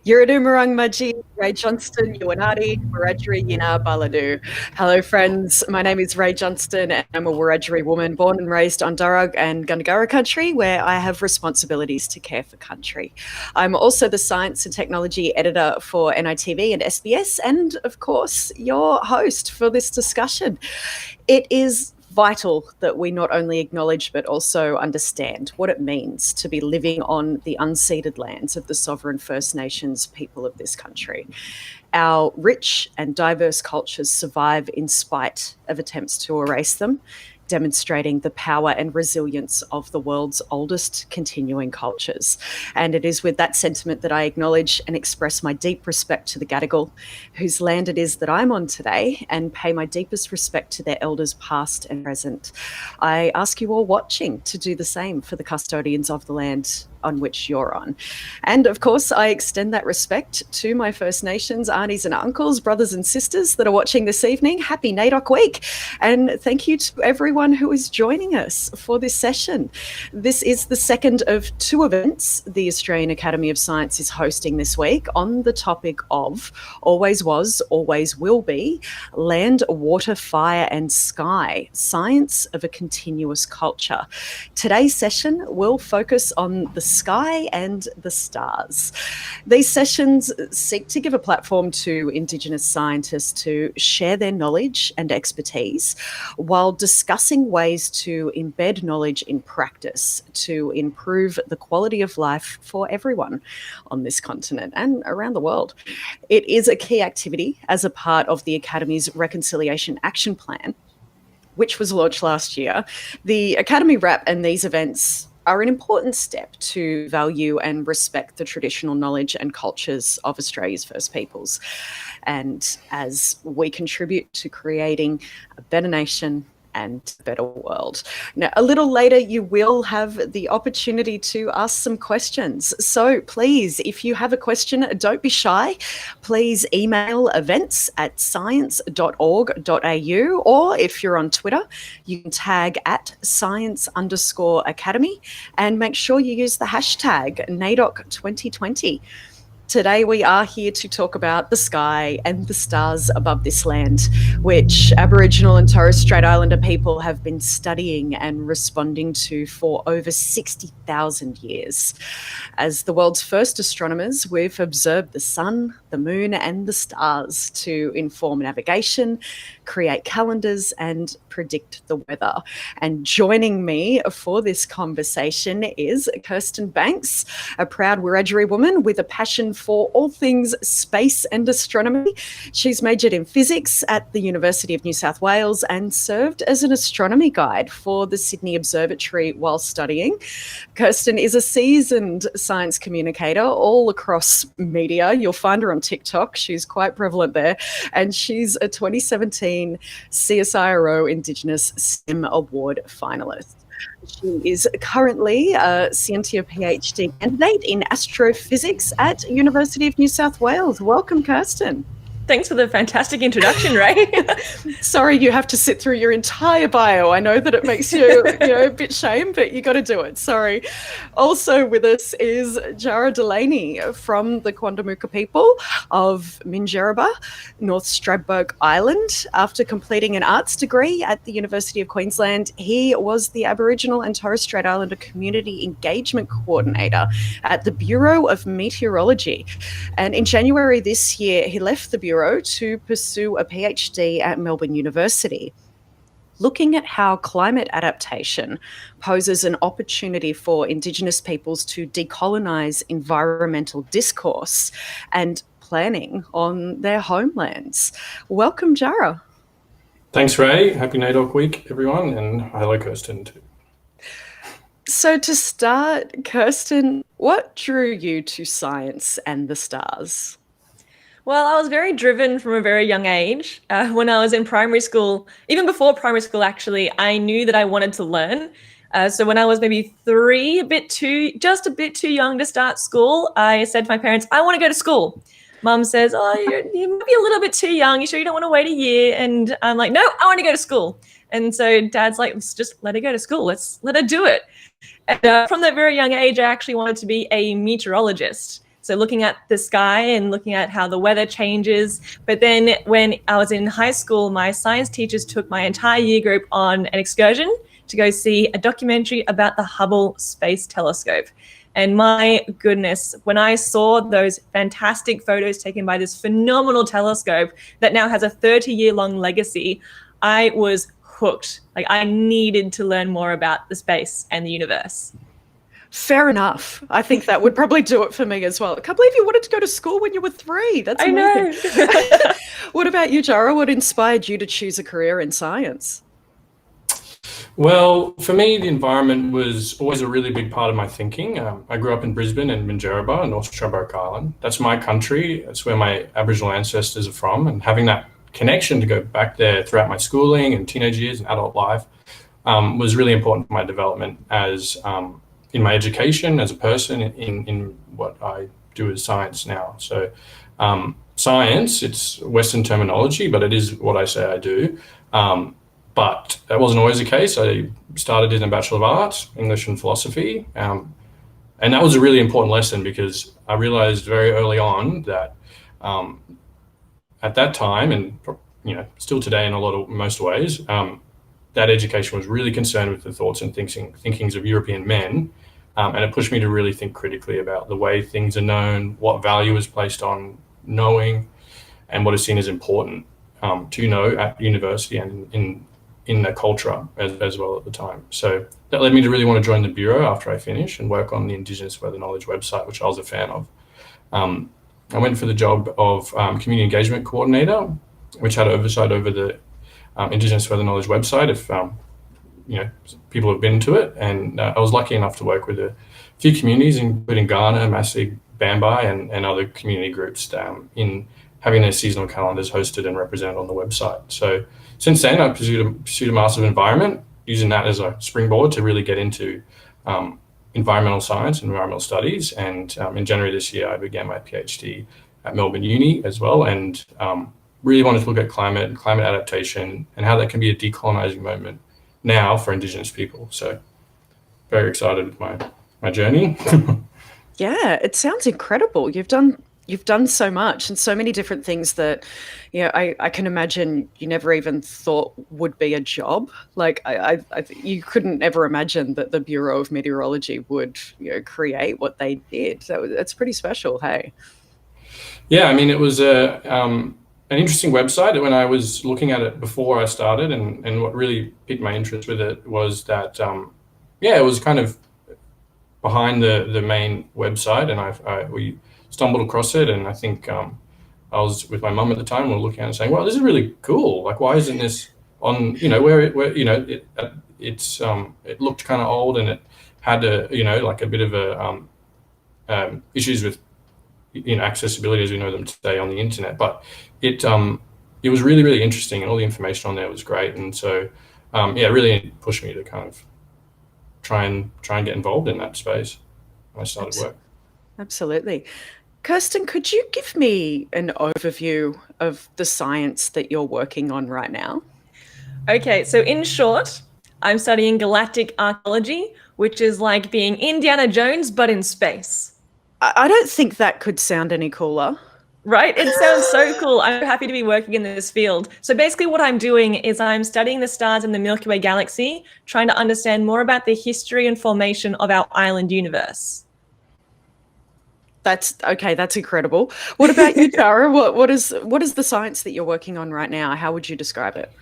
Yuridumarang Maji, Ray Johnston, Yuanadi, Wiradjuri Yina Baladu. Hello, friends. My name is Ray Johnston, and I'm a Wiradjuri woman born and raised on Darug and Gundagara country, where I have responsibilities to care for country. I'm also the science and technology editor for NITV and SBS, and of course, your host for this discussion. It is vital that we not only acknowledge but also understand what it means to be living on the unceded lands of the sovereign First Nations people of this country. Our rich and diverse cultures survive in spite of attempts to erase them, demonstrating the power and resilience of the world's oldest continuing cultures. And it is with that sentiment that I acknowledge and express my deep respect to the Gadigal, whose land it is that I'm on today, and pay my deepest respect to their elders past and present. I ask you all watching to do the same for the custodians of the land on which you're on. And of course, I extend that respect to my First Nations aunties and uncles, brothers and sisters that are watching this evening. Happy NAIDOC Week. And thank you to everyone who is joining us for this session. This is the second of two events the Australian Academy of Science is hosting this week on the topic of always was, always will be, land, water, fire and sky, science of a continuous culture. Today's session will focus on the sky and the stars. These sessions seek to give a platform to Indigenous scientists to share their knowledge and expertise while discussing ways to embed knowledge in practice to improve the quality of life for everyone on this continent and around the world. It is a key activity as a part of the Academy's Reconciliation Action Plan, which was launched last year. The Academy RAP and these events are an important step to value and respect the traditional knowledge and cultures of Australia's First Peoples. And as we contribute to creating a better nation and a better world. Now, a little later, you will have the opportunity to ask some questions. So please, if you have a question, don't be shy. Please email events@science.org.au, or if you're on Twitter, you can tag @science_academy and make sure you use the hashtag NAIDOC 2020. Today we are here to talk about the sky and the stars above this land, which Aboriginal and Torres Strait Islander people have been studying and responding to for over 60,000 years. As the world's first astronomers, we've observed the sun, the moon and the stars to inform navigation, create calendars and predict the weather. And joining me for this conversation is Kirsten Banks, a proud Wiradjuri woman with a passion for all things space and astronomy. She's majored in physics at the University of New South Wales and served as an astronomy guide for the Sydney Observatory while studying. Kirsten is a seasoned science communicator all across media. You'll find her on TikTok. She's quite prevalent there. And she's a 2017 CSIRO Indigenous STEM Award finalist. She is currently a Scientia PhD candidate in astrophysics at University of New South Wales. Welcome, Kirsten. Thanks for the fantastic introduction, Ray. Sorry you have to sit through your entire bio. I know that it makes you, a bit shame, but you got to do it. Sorry. Also with us is Jara Delaney from the Quandamooka people of Minjerribah, North Stradbroke Island. After completing an arts degree at the University of Queensland, he was the Aboriginal and Torres Strait Islander Community Engagement Coordinator at the Bureau of Meteorology. And in January this year, he left the Bureau to pursue a PhD at Melbourne University, looking at how climate adaptation poses an opportunity for Indigenous peoples to decolonise environmental discourse and planning on their homelands. Welcome, Jara. Thanks, Ray. Happy NAIDOC Week, everyone, and hello, Kirsten, too. So to start, Kirsten, what drew you to science and the stars? Well, I was very driven from a very young age. When I was in primary school, even before primary school, actually, I knew that I wanted to learn. So when I was maybe 3, just a bit too young to start school, I said to my parents, I want to go to school. Mum says, you might be a little bit too young. You sure you don't want to wait a year? And I'm like, no, I want to go to school. And so Dad's like, let's just let her go to school. Let's let her do it. And from that very young age, I actually wanted to be a meteorologist. So looking at the sky and looking at how the weather changes. But then when I was in high school, my science teachers took my entire year group on an excursion to go see a documentary about the Hubble Space Telescope. And my goodness, when I saw those fantastic photos taken by this phenomenal telescope that now has a 30-year-long legacy, I was hooked. Like, I needed to learn more about the space and the universe. Fair enough. I think that would probably do it for me as well. I can't believe you wanted to go to school when you were 3. That's amazing. I know. What about you, Jara? What inspired you to choose a career in science? Well, for me, the environment was always a really big part of my thinking. I grew up in Brisbane and Minjerribah, North Stradbroke Island. That's my country. That's where my Aboriginal ancestors are from. And having that connection to go back there throughout my schooling and teenage years and adult life was really important for my development as in my education as a person in what I do as science now. So science, it's Western terminology, but it is what I say I do. But that wasn't always the case. I started in a Bachelor of Arts, English and Philosophy. And that was a really important lesson because I realized very early on that at that time, and still today in most ways, that education was really concerned with the thoughts and thinkings of European men. And it pushed me to really think critically about the way things are known, what value is placed on knowing, and what is seen as important to know at university and in the culture as well at the time. So that led me to really want to join the Bureau after I finished and work on the Indigenous Knowledge website, which I was a fan of. I went for the job of Community Engagement Coordinator, which had oversight over the Indigenous Knowledge website, if people have been to it. And I was lucky enough to work with a few communities, including Ghana, Masig, Bambai, and other community groups in having their seasonal calendars hosted and represented on the website. So since then, I pursued a Pseudomassive Environment, using that as a springboard to really get into environmental science and environmental studies. And in January this year, I began my PhD at Melbourne Uni as well, and really wanted to look at climate and climate adaptation and how that can be a decolonising moment now for Indigenous people. So very excited with my journey. Yeah, it sounds incredible. You've done so much and so many different things that, I can imagine you never even thought would be a job. Like you couldn't ever imagine that the Bureau of Meteorology would, create what they did. So it's pretty special, hey? Yeah, I mean, it was an interesting website when I was looking at it before I started, and what really piqued my interest with it was that, it was kind of behind the main website, and we stumbled across it, and I think I was with my mum at the time. We were looking at it and saying, "Well, this is really cool. Like, why isn't this on? It looked kind of old, and it had a bit of issues with accessibility as we know them today on the internet. But it was really, really interesting, and all the information on there was great. And so it really pushed me to kind of try and get involved in that space when I started work. Absolutely. Kirsten, could you give me an overview of the science that you're working on right now? Okay, so in short, I'm studying galactic archaeology, which is like being Indiana Jones, but in space. I don't think that could sound any cooler. Right? It sounds so cool. I'm happy to be working in this field. So basically what I'm doing is I'm studying the stars in the Milky Way galaxy, trying to understand more about the history and formation of our island universe. That's incredible. What about you, Tara? What is the science that you're working on right now? How would you describe it?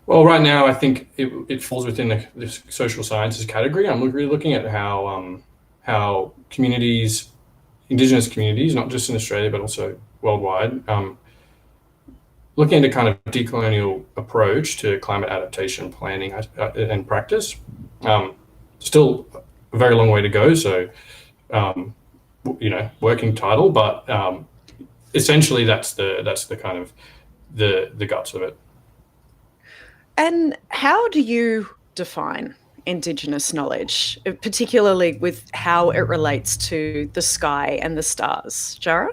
Well, right now, I think it falls within the social sciences category. I'm really looking at how communities, Indigenous communities, not just in Australia, but also worldwide, looking at a kind of decolonial approach to climate adaptation planning and practice. Still a very long way to go. So, working title, but essentially that's the kind of the guts of it. And how do you define Indigenous knowledge, particularly with how it relates to the sky and the stars? Jara?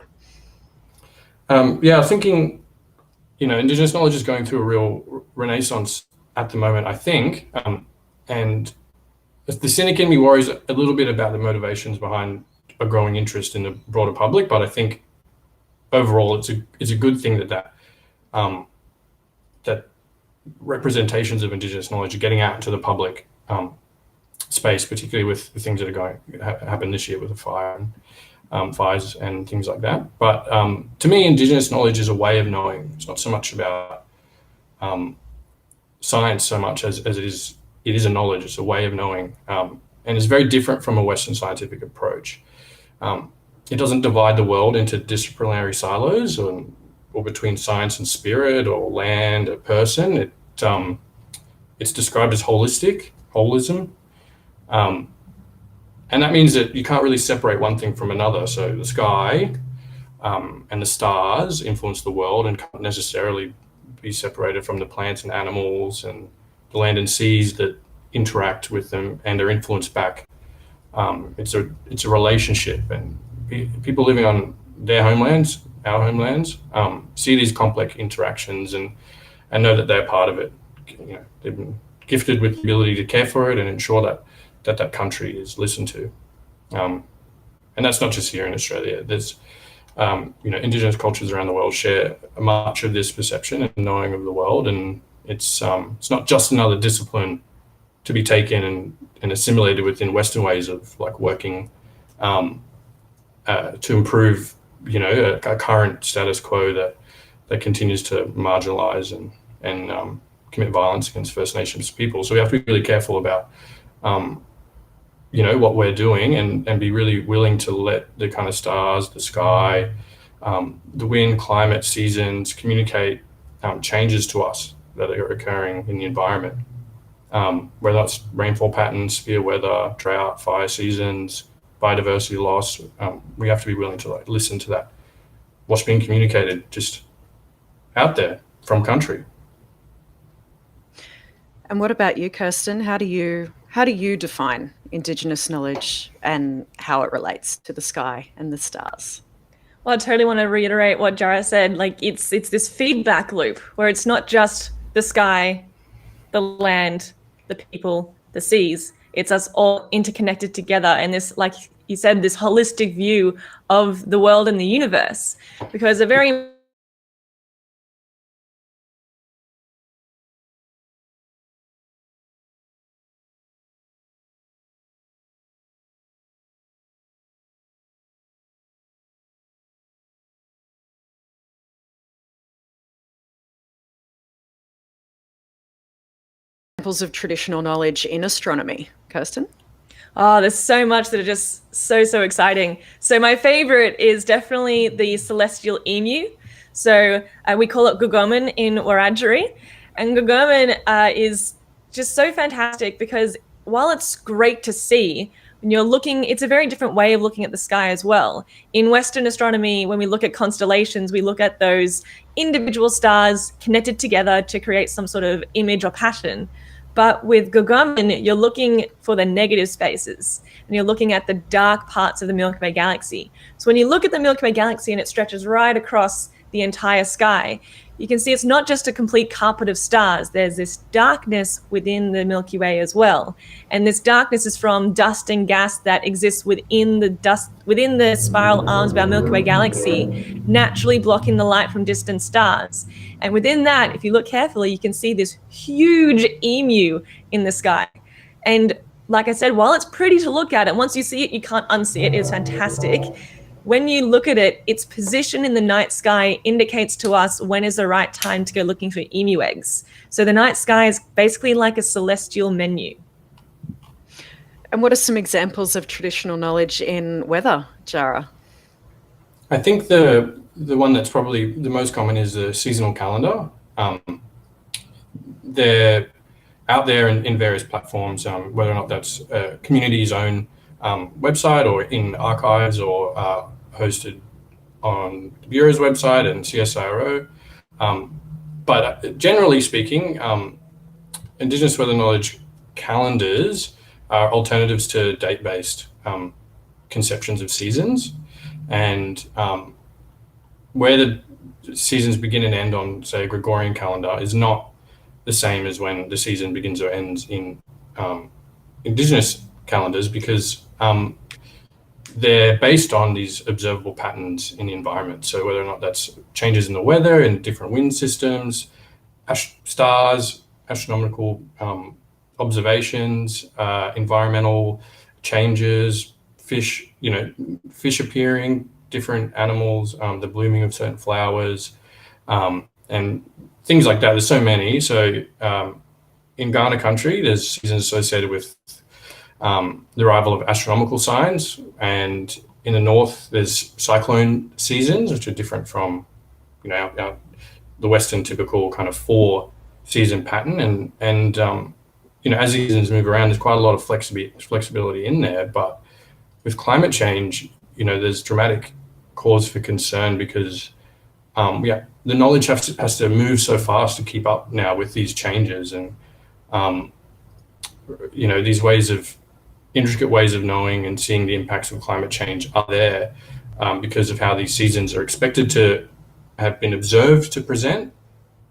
Thinking, Indigenous knowledge is going through a real renaissance at the moment, I think. And the cynic in me worries a little bit about the motivations behind a growing interest in the broader public. But I think overall, it's a good thing that that representations of Indigenous knowledge are getting out into the public space, particularly with the things that are going to happen this year with the fires and things like that. But to me, Indigenous knowledge is a way of knowing. It's not so much about science so much as it is a knowledge. It's a way of knowing, and it's very different from a Western scientific approach. It doesn't divide the world into disciplinary silos or between science and spirit or land or person. It's described as holism. And that means that you can't really separate one thing from another. So the sky and the stars influence the world and can't necessarily be separated from the plants and animals and the land and seas that interact with them and are influenced back. It's a relationship, and people living on their homelands, our homelands, see these complex interactions and know that they're part of it. You know, they've been gifted with the ability to care for it and ensure that country is listened to. And that's not just here in Australia. There's Indigenous cultures around the world share much of this perception and knowing of the world, and it's not just another discipline to be taken and assimilated within Western ways of like working to improve, a current status quo that continues to marginalize and commit violence against First Nations people. So we have to be really careful about what we're doing and be really willing to let the kind of stars, the sky, the wind, climate, seasons communicate changes to us that are occurring in the environment. Whether that's rainfall patterns, severe weather, drought, fire seasons, biodiversity loss, we have to be willing to listen to that. What's being communicated just out there from country. And what about you, Kirsten? How do you define Indigenous knowledge and how it relates to the sky and the stars? Well, I totally want to reiterate what Jara said. It's this feedback loop where it's not just the sky, the land, the people, the seas. It's us all interconnected together. And this, like you said, this holistic view of the world and the universe. Because a very examples of traditional knowledge in astronomy, Kirsten? Oh, there's so much that are just so exciting. So my favorite is definitely the celestial emu. So we call it Gugoman in Wiradjuri. And Gugoman is just so fantastic because while it's great to see, when you're looking, it's a very different way of looking at the sky as well. In Western astronomy, when we look at constellations, we look at those individual stars connected together to create some sort of image or pattern. But with Gugoman, you're looking for the negative spaces and you're looking at the dark parts of the Milky Way galaxy. So when you look at the Milky Way galaxy and it stretches right across the entire sky, you can see it's not just a complete carpet of stars. There's this darkness within the Milky Way as well. And this darkness is from dust and gas that exists within the spiral arms of our Milky Way galaxy, naturally blocking the light from distant stars. And within that, if you look carefully, you can see this huge emu in the sky. And like I said, while it's pretty to look at, and once you see it, you can't unsee it. It's fantastic. When you look at it, its position in the night sky indicates to us when is the right time to go looking for emu eggs. So the night sky is basically like a celestial menu. And what are some examples of traditional knowledge in weather, Jara? I think the one that's probably the most common is the seasonal calendar. They're out there in various platforms, whether or not that's a community's own website or in archives or hosted on the Bureau's website and CSIRO. But generally speaking, Indigenous weather knowledge calendars are alternatives to date-based conceptions of seasons. And where the seasons begin and end on, say, a Gregorian calendar is not the same as when the season begins or ends in Indigenous calendars, because they're based on these observable patterns in the environment. So whether or not that's changes in the weather and different wind systems, stars, astronomical observations, environmental changes, fish, fish appearing, different animals, the blooming of certain flowers, and things like that. There's so many. So in Ghana country, there's seasons associated with the arrival of astronomical signs, and in the north there's cyclone seasons, which are different from the Western typical kind of 4-season pattern, and as seasons move around, there's quite a lot of flexibility in there. But with climate change, there's dramatic cause for concern, because the knowledge has to move so fast to keep up now with these changes, and these intricate ways of knowing and seeing the impacts of climate change are there because of how these seasons are expected to have been observed to present,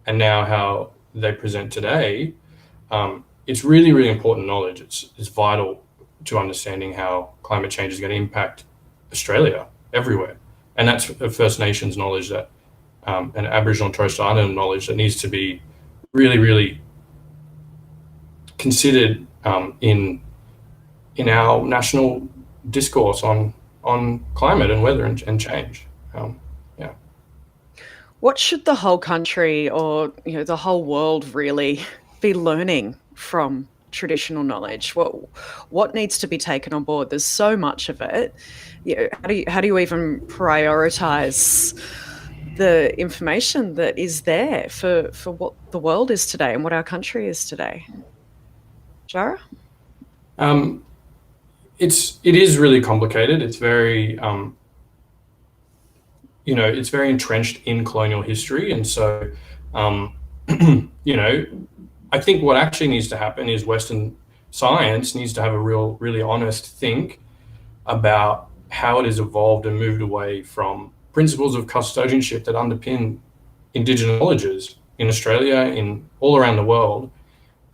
and now how they present today. It's really, really important knowledge. It's vital to understanding how climate change is going to impact Australia everywhere. And that's a First Nations knowledge, that and Aboriginal and Torres Strait Islander knowledge that needs to be really, really considered in our national discourse on climate and weather and change. What should the whole country, or the whole world, really be learning from traditional knowledge? What needs to be taken on board? There's so much of it. How do you even prioritize the information that is there for what the world is today and what our country is today? Jara? It is really complicated. It's very it's very entrenched in colonial history, and so I think what actually needs to happen is Western science needs to have a really honest think about how it has evolved and moved away from principles of custodianship that underpin Indigenous knowledges in Australia, in all around the world.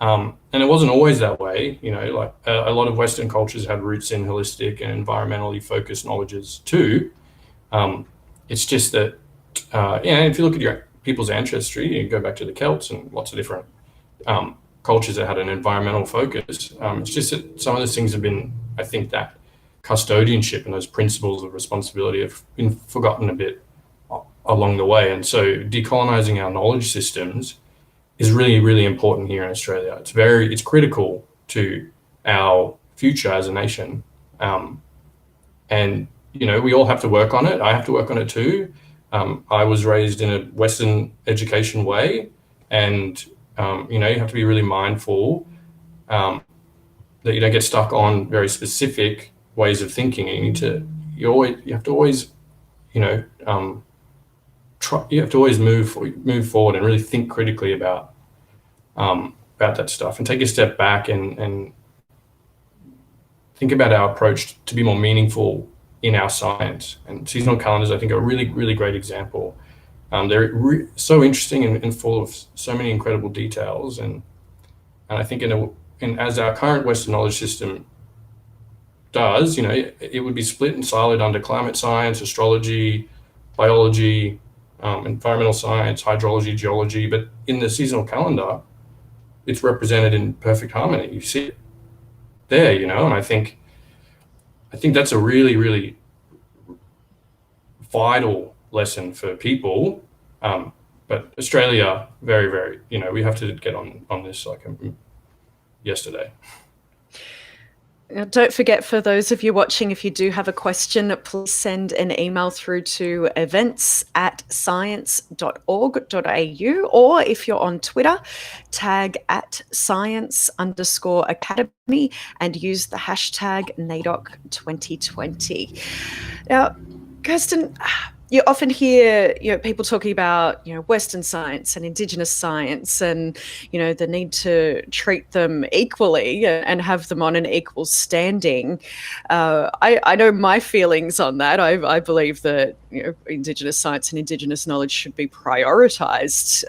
And it wasn't always that way, like a lot of Western cultures had roots in holistic and environmentally focused knowledges too. It's just that, if you look at your people's ancestry, you go back to the Celts and lots of different cultures that had an environmental focus. It's just that some of those things have been, I think, that custodianship and those principles of responsibility have been forgotten a bit along the way. And so decolonizing our knowledge systems is really, really important here in Australia. It's critical to our future as a nation. And, we all have to work on it. I have to work on it too. I was raised in a Western education way, and, you have to be really mindful that you don't get stuck on very specific ways of thinking. You have to always move forward and really think critically about that stuff, and take a step back and think about our approach to be more meaningful in our science. And seasonal calendars, I think, are a really, really great example. They're so interesting and full of so many incredible details, and I think as our current Western knowledge system does, it would be split and siloed under climate science, astrology, biology, environmental science, hydrology, geology. But in the seasonal calendar, it's represented in perfect harmony. You see it there, and I think that's a really, really vital lesson for people. But Australia, very, very, we have to get on this like yesterday. Now, don't forget, for those of you watching, if you do have a question, please send an email through to events@science.org.au, or if you're on Twitter, tag @science_academy and use the hashtag NAIDOC2020. Now, Kirsten, you often hear people talking about Western science and Indigenous science, and the need to treat them equally and have them on an equal standing. I know my feelings on that. I believe that Indigenous science and Indigenous knowledge should be prioritised.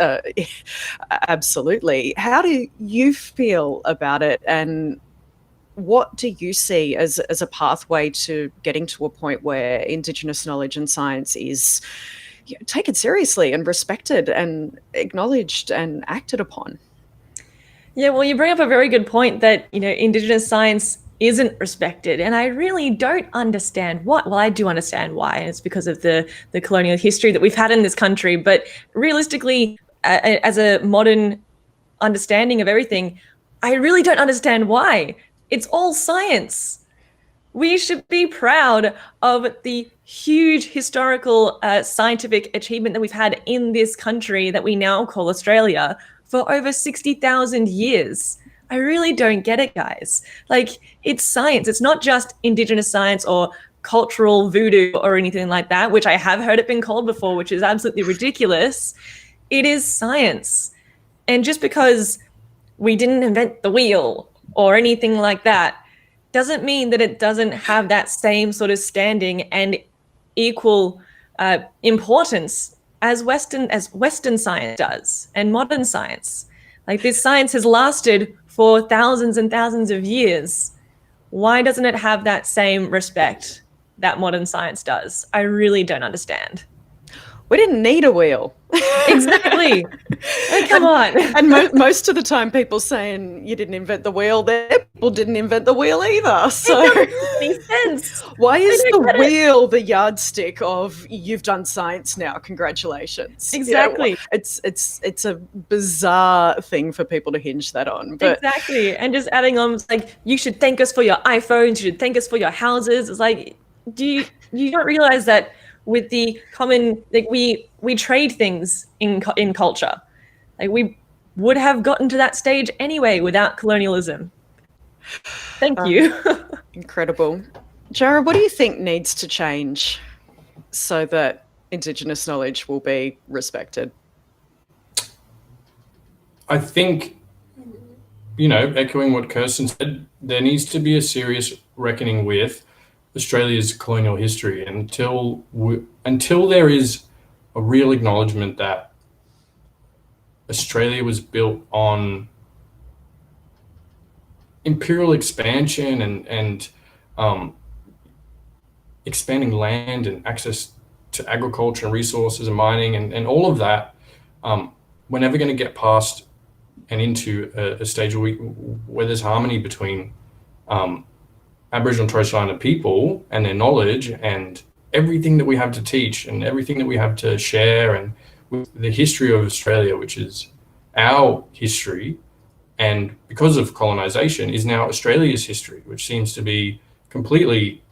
Absolutely. How do you feel about it? And what do you see as a pathway to getting to a point where Indigenous knowledge and science is taken seriously and respected and acknowledged and acted upon? Yeah, well, you bring up a very good point that, Indigenous science isn't respected. And I really don't understand why. Well, I do understand why. And it's because of the colonial history that we've had in this country. But realistically, as a modern understanding of everything, I really don't understand why. It's all science. We should be proud of the huge historical scientific achievement that we've had in this country that we now call Australia for over 60,000 years. I really don't get it, guys. Like, it's science. It's not just Indigenous science or cultural voodoo or anything like that, which I have heard it been called before, which is absolutely ridiculous. It is science. And just because we didn't invent the wheel or anything like that doesn't mean that it doesn't have that same sort of standing and equal importance as Western science does and modern science. Like, this science has lasted for thousands and thousands of years. Why doesn't it have that same respect that modern science does? I really don't understand. We didn't need a wheel. Exactly. Like, come on. And most of the time people saying you didn't invent the wheel, their people didn't invent the wheel either. So it doesn't make sense. Why is the wheel the yardstick of you've done science now? Congratulations. Exactly. It's a bizarre thing for people to hinge that on. But exactly. And just adding on, like, you should thank us for your iPhones, you should thank us for your houses. It's like, you don't realize that with the common, like, we trade things in culture. Like, we would have gotten to that stage anyway without colonialism. Thank you. Incredible. Jara, what do you think needs to change so that Indigenous knowledge will be respected? I think, echoing what Kirsten said, there needs to be a serious reckoning with Australia's colonial history until there is a real acknowledgement that Australia was built on imperial expansion and expanding land and access to agriculture and resources and mining and all of that. We're never going to get past and into a stage where there's harmony between Aboriginal and Torres Strait Islander people and their knowledge and everything that we have to teach and everything that we have to share, and with the history of Australia, which is our history, and because of colonisation is now Australia's history, which seems to be completely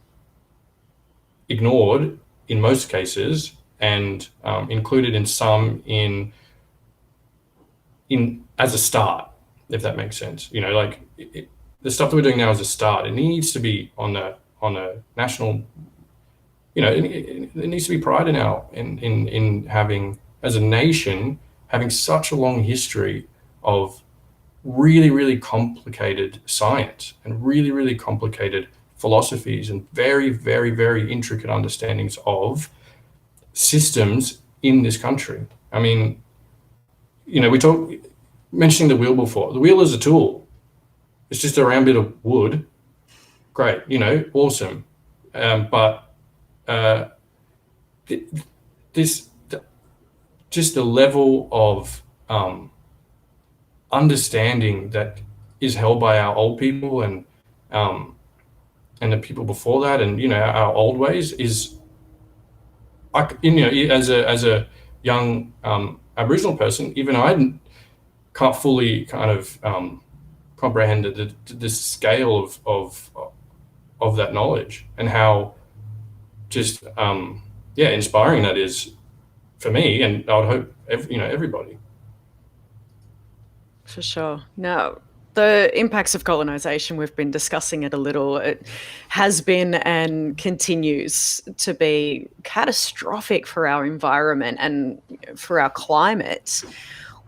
ignored in most cases and included in some in as a start, if that makes sense. The stuff that we're doing now is a start. It needs to be on a national. It needs to be pride in having, as a nation, having such a long history of really, really complicated science and really, really complicated philosophies and very, very, very intricate understandings of systems in this country. I mean, we mentioning the wheel before. The wheel is a tool. It's just a round bit of wood. Great, awesome. But just the level of understanding that is held by our old people and the people before that, and our old ways is, as a young Aboriginal person, even I can't fully kind of comprehend the scale of that knowledge and how just inspiring that is for me, and I would hope everybody. For sure. Now, the impacts of colonisation, we've been discussing it a little. It has been and continues to be catastrophic for our environment and for our climate.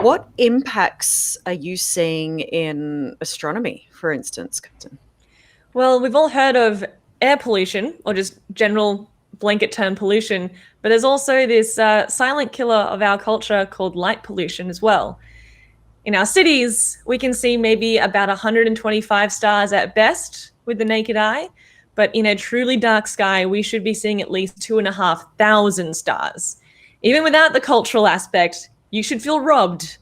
What impacts are you seeing in astronomy, for instance, Captain? Well, we've all heard of air pollution, or just general blanket term pollution, but there's also this silent killer of our culture called light pollution as well. In our cities, we can see maybe about 125 stars at best with the naked eye. But in a truly dark sky, we should be seeing at least 2,500 stars. Even without the cultural aspect, you should feel robbed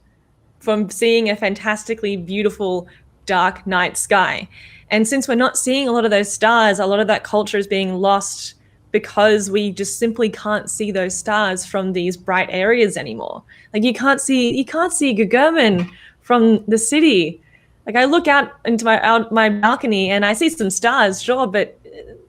from seeing a fantastically beautiful dark night sky. And since we're not seeing a lot of those stars, a lot of that culture is being lost because we just simply can't see those stars from these bright areas anymore. Like you can't see Guggerman from the city. Like I look out into my balcony and I see some stars, sure, but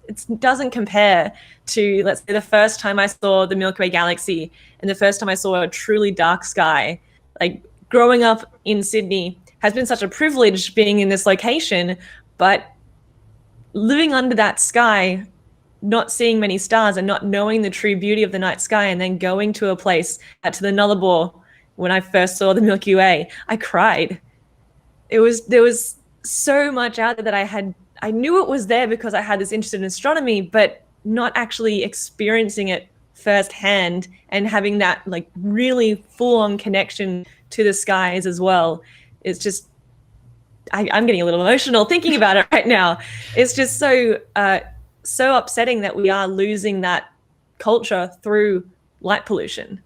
it doesn't compare to, let's say, the first time I saw the Milky Way galaxy and the first time I saw a truly dark sky. Like growing up in Sydney has been such a privilege being in this location, but living under that sky, not seeing many stars and not knowing the true beauty of the night sky, and then going to a place to the Nullarbor when I first saw the Milky Way, I cried. There was so much out there that I knew it was there because I had this interest in astronomy, but not actually experiencing it firsthand and having that like really full-on connection to the skies as well. It's just, I'm getting a little emotional thinking about it right now. It's just so upsetting that we are losing that culture through light pollution.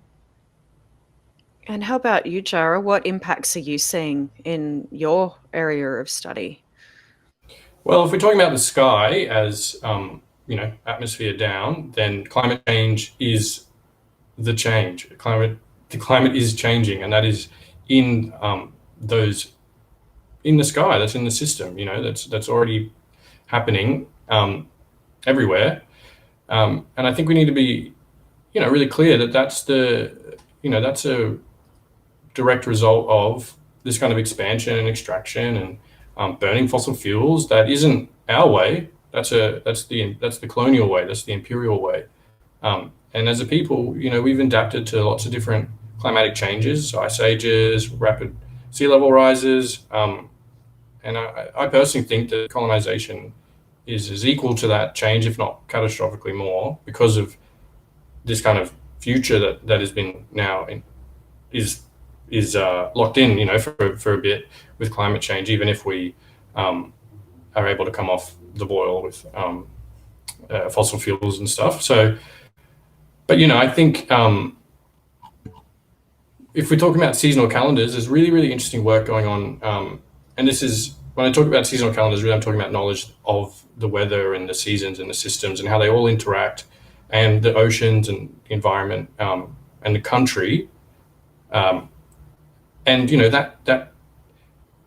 And how about you, Jara? What impacts are you seeing in your area of study? Well, if we're talking about the sky as atmosphere down, then climate change is the change. The climate is changing, and that is in those in the sky. That's in the system. That's already happening everywhere, and I think we need to be really clear that that's a direct result of this kind of expansion and extraction and burning fossil fuels. That isn't our way. That's the colonial way. That's the imperial way. And as a people, we've adapted to lots of different climatic changes, ice ages, rapid sea level rises, and I personally think that colonization is equal to that change, if not catastrophically more, because of this kind of future that has been now is locked in, for a bit with climate change, even if we are able to come off the boil with fossil fuels and stuff. So, but I think if we're talking about seasonal calendars, there's really, really interesting work going on. And this is, when I talk about seasonal calendars, really I'm talking about knowledge of the weather and the seasons and the systems and how they all interact, and the oceans and the environment and the country. And that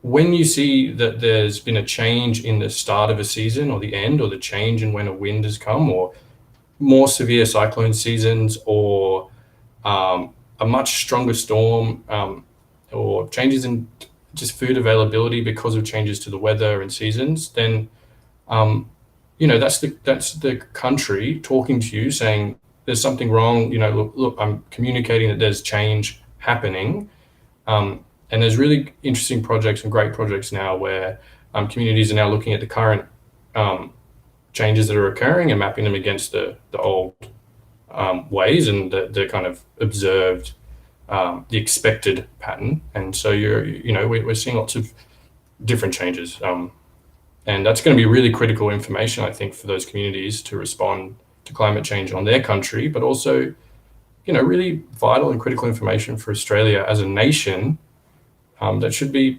when you see that there's been a change in the start of a season or the end, or the change in when a wind has come, or more severe cyclone seasons, or a much stronger storm, or changes in just food availability because of changes to the weather and seasons, then that's the country talking to you, saying there's something wrong. Look, I'm communicating that there's change happening. And there's really interesting projects and great projects now where communities are now looking at the current changes that are occurring and mapping them against the old ways and the kind of observed, the expected pattern. And so we're seeing lots of different changes. And that's going to be really critical information, I think, for those communities to respond to climate change on their country, but also, really vital and critical information for Australia as a nation, that should be,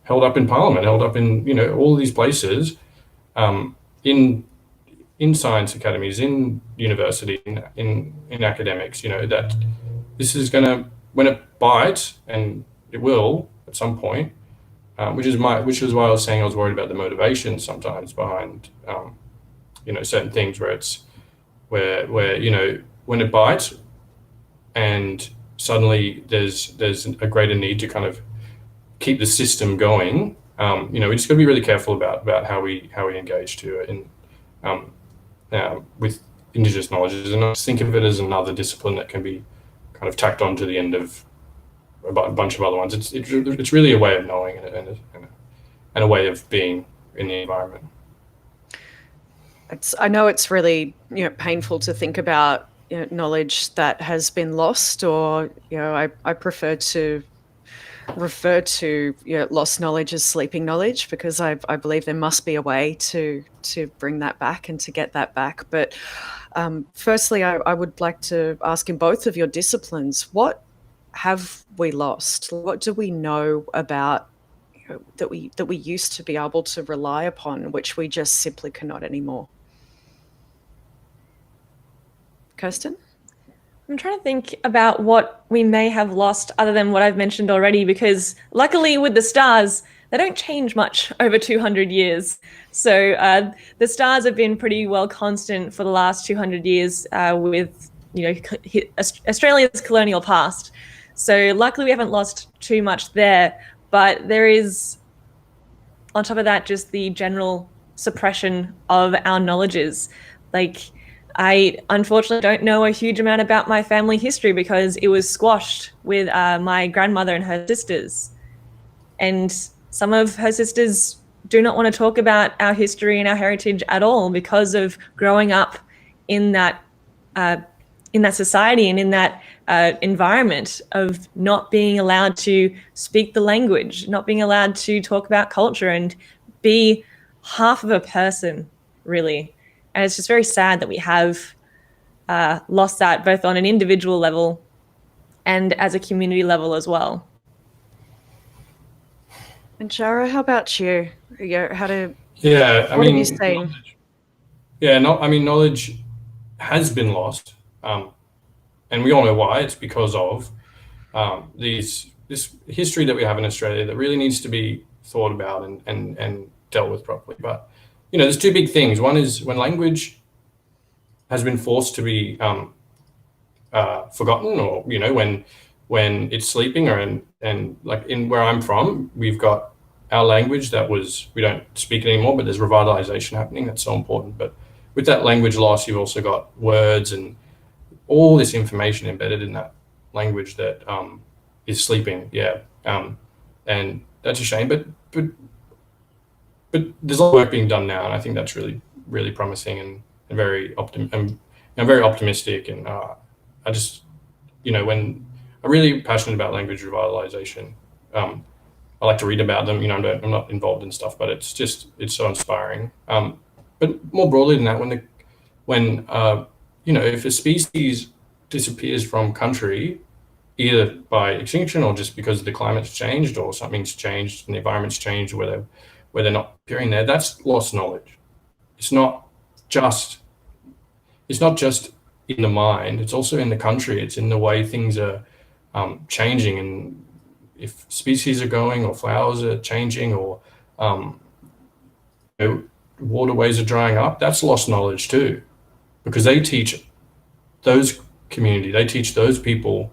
held up in Parliament, held up in, all of these places, in science academies, in university, in academics, that this is going to, when it bites, and it will at some point, which is why I was saying I was worried about the motivation sometimes behind, certain things where when it bites, and suddenly there's a greater need to kind of keep the system going. We just got to be really careful about how we engage to it, and with Indigenous knowledge, and not think of it as another discipline that can be kind of tacked on to the end of a bunch of other ones. It's really a way of knowing and a way of being in the environment. I know it's really painful to think about knowledge that has been lost, or I prefer to refer to lost knowledge as sleeping knowledge, because I believe there must be a way to bring that back and to get that back. But firstly, I would like to ask, in both of your disciplines, what have we lost? What do we know about that we used to be able to rely upon, which we just simply cannot anymore? Kirsten? I'm trying to think about what we may have lost other than what I've mentioned already, because luckily with the stars, they don't change much over 200 years. So the stars have been pretty well constant for the last 200 years with Australia's colonial past. So luckily we haven't lost too much there, but there is, on top of that, just the general suppression of our knowledges. Like, I unfortunately don't know a huge amount about my family history because it was squashed with my grandmother and her sisters. And some of her sisters do not want to talk about our history and our heritage at all because of growing up in that society and in that environment of not being allowed to speak the language, not being allowed to talk about culture and be half of a person, really. And it's just very sad that we have lost that, both on an individual level and as a community level as well. And Shara, how about you? How do? Yeah, what have you seen? Knowledge has been lost, and we all know why. It's because of this history that we have in Australia that really needs to be thought about and dealt with properly. But there's two big things. One is when language has been forced to be forgotten, or when it's sleeping, and like in where I'm from, we've got our language we don't speak it anymore, but there's revitalization happening. That's so important. But with that language loss, you've also got words and all this information embedded in that language that is sleeping. And that's a shame. But there's a lot of work being done now, and I think that's really, really promising and very I'm very optimistic. And I just, when I'm really passionate about language revitalization, I like to read about them. I'm not involved in stuff, but it's so inspiring. But more broadly than that, when if a species disappears from country, either by extinction or just because the climate's changed or something's changed and the environment's changed where they're not appearing there, that's lost knowledge. It's not just in the mind, it's also in the country. It's in the way things are changing, and if species are going or flowers are changing or waterways are drying up, that's lost knowledge too, because they teach those people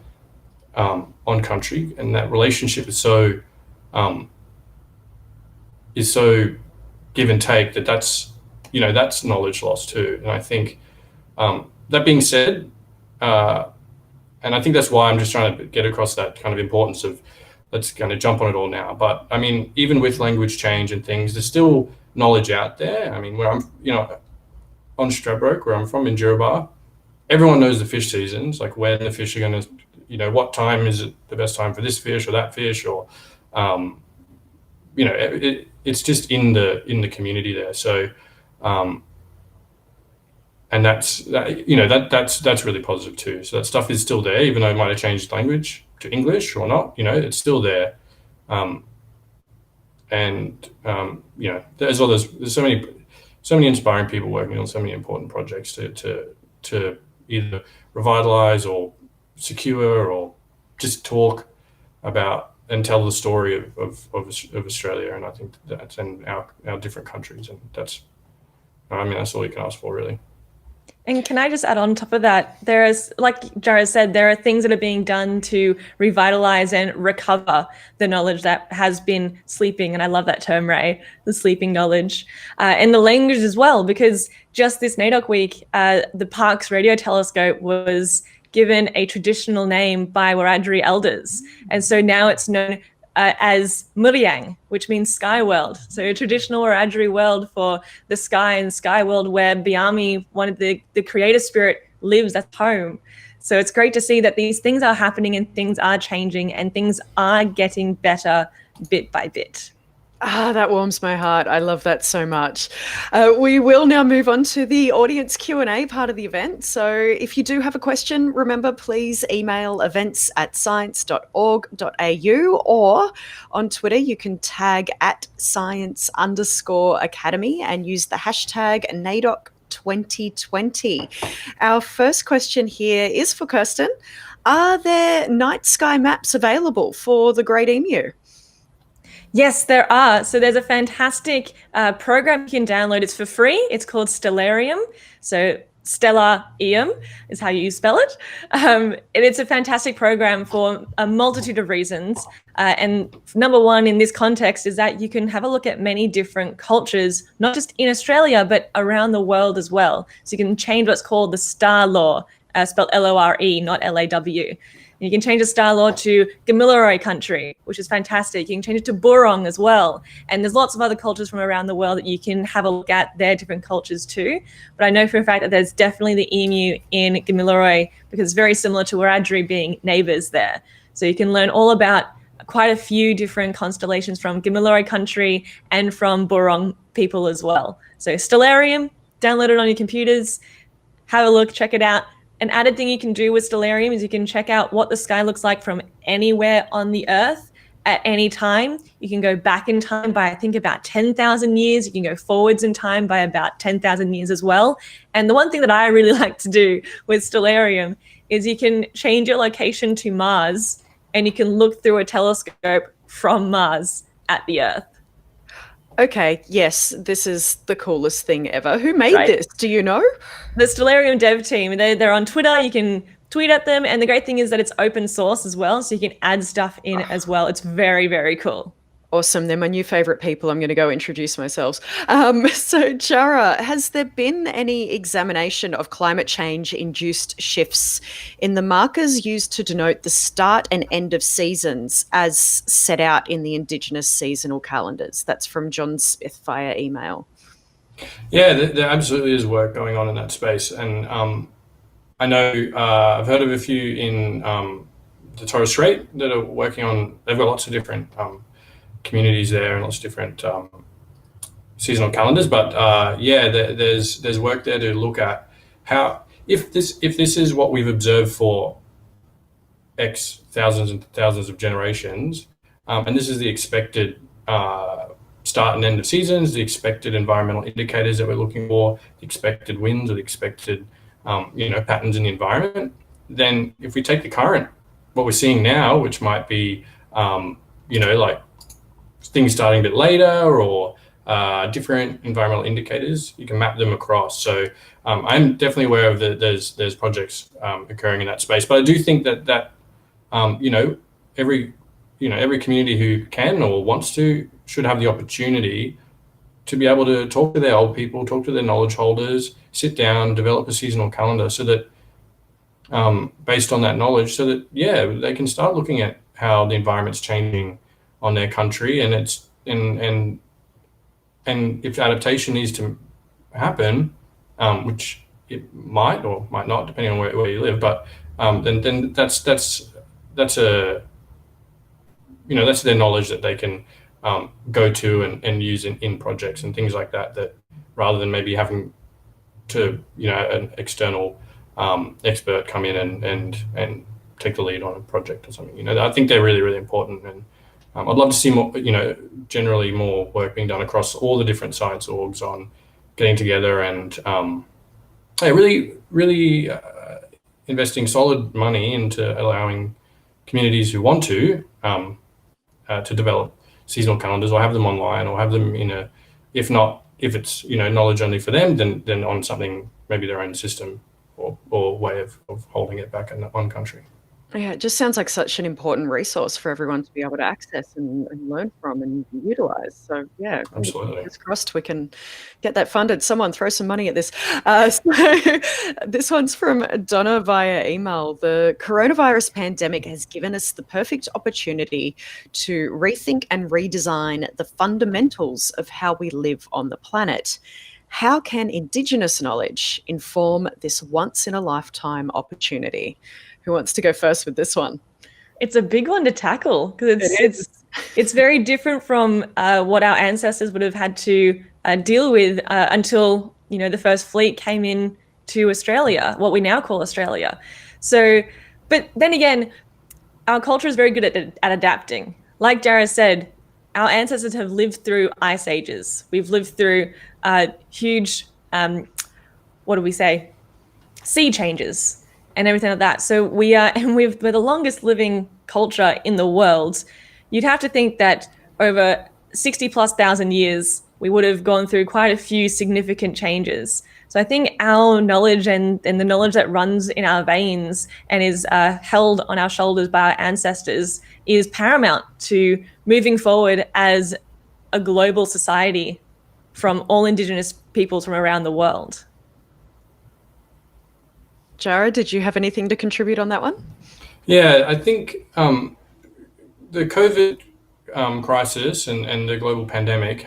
on country, and that relationship is so give and take that's knowledge lost too. And I think that being said, and I think that's why I'm just trying to get across that kind of importance of let's kind of jump on it all now. But I mean, even with language change and things, there's still knowledge out there. I mean, where I'm, on Stradbroke, where I'm from in Jiribah, everyone knows the fish seasons, like when the fish are going to, what time is it the best time for this fish or that fish, or, it's just in the community there. So, and that's really positive too. So that stuff is still there, even though it might have changed language to English or not, it's still there. There's so many inspiring people working on so many important projects to either revitalize or secure or just talk about and tell the story of Australia. And I think that's in our different countries, and that's all you can ask for, really. And can I just add on top of that, there is, like Jara said, there are things that are being done to revitalize and recover the knowledge that has been sleeping. And I love that term, Ray, the sleeping knowledge, and the language as well, because just this NAIDOC week, the Parkes Radio Telescope was given a traditional name by Wiradjuri elders. And so now it's known as Muriang, which means sky world. So a traditional Wiradjuri world for the sky and sky world, where Biami wanted the creator spirit lives at home. So it's great to see that these things are happening and things are changing and things are getting better bit by bit. Ah, that warms my heart. I love that so much. We will now move on to the audience Q&A part of the event. So if you do have a question, remember, please email events@science.org.au, or on Twitter, you can tag @science_academy and use the hashtag NAIDOC2020. Our first question here is for Kirsten. Are there night sky maps available for the Great Emu? Yes, there are. So there's a fantastic program you can download. It's for free. It's called Stellarium. So Stellarium is how you spell it. And it's a fantastic program for a multitude of reasons. And number one in this context is that you can have a look at many different cultures, not just in Australia, but around the world as well. So you can change what's called the star law, spelled L-O-R-E, not L-A-W. You can change the star law to Gamilaroi country, which is fantastic. You can change it to Burong as well. And there's lots of other cultures from around the world that you can have a look at their different cultures too. But I know for a fact that there's definitely the emu in Gamilaroi because it's very similar to Wiradjuri being neighbours there. So you can learn all about quite a few different constellations from Gamilaroi country and from Burong people as well. So Stellarium, download it on your computers, have a look, check it out. An added thing you can do with Stellarium is you can check out what the sky looks like from anywhere on the Earth at any time. You can go back in time by, I think, about 10,000 years. You can go forwards in time by about 10,000 years as well. And the one thing that I really like to do with Stellarium is you can change your location to Mars and you can look through a telescope from Mars at the Earth. Okay, yes, this is the coolest thing ever. Who made this? Do you know? The Stellarium dev team. They're on Twitter. You can tweet at them. And the great thing is that it's open source as well. So you can add stuff in as well. It's very, very cool. Awesome. They're my new favorite people. I'm going to go introduce myself. So, Jara, has there been any examination of climate change induced shifts in the markers used to denote the start and end of seasons as set out in the Indigenous seasonal calendars? That's from John Smith via email. Yeah, there absolutely is work going on in that space. And I know I've heard of a few in the Torres Strait that are working on, they've got lots of different communities there and lots of different seasonal calendars, but there's work there to look at how if this is what we've observed for X thousands and thousands of generations, and this is the expected start and end of seasons, the expected environmental indicators that we're looking for, the expected winds or the expected patterns in the environment, then if we take the current, what we're seeing now, which might be like things starting a bit later or different environmental indicators, you can map them across. So I'm definitely aware of there's projects occurring in that space, but I do think that every community who can or wants to should have the opportunity to be able to talk to their old people, talk to their knowledge holders, sit down, develop a seasonal calendar so that based on that knowledge, so that they can start looking at how the environment's changing on their country, and it's and if adaptation needs to happen, which it might or might not, depending on where you live, but then that's a that's their knowledge that they can go to and use in projects and things like that. That rather than maybe having to an external expert come in and take the lead on a project or something. I think they're really, really important, and I'd love to see more, generally more work being done across all the different science orgs on getting together and really, really investing solid money into allowing communities who want to develop seasonal calendars or have them online or have them in if it's knowledge only for them, then on something, maybe their own system or way of holding it back in one country. Yeah, it just sounds like such an important resource for everyone to be able to access and learn from and utilize. So yeah, absolutely. Fingers crossed we can get that funded. Someone throw some money at this. So this one's from Donna via email. The coronavirus pandemic has given us the perfect opportunity to rethink and redesign the fundamentals of how we live on the planet. How can Indigenous knowledge inform this once-in-a-lifetime opportunity? Who wants to go first with this one? It's a big one to tackle because it's very different from what our ancestors would have had to deal with until the first fleet came in to Australia, what we now call Australia. So, but then again, our culture is very good at adapting. Like Jara said, our ancestors have lived through ice ages. We've lived through huge, what do we say, sea changes and everything like that. So we're the longest living culture in the world. You'd have to think that over 60 plus thousand years, we would have gone through quite a few significant changes. So I think our knowledge and the knowledge that runs in our veins and is held on our shoulders by our ancestors is paramount to moving forward as a global society from all Indigenous peoples from around the world. Jara, did you have anything to contribute on that one? Yeah, I think the COVID crisis and the global pandemic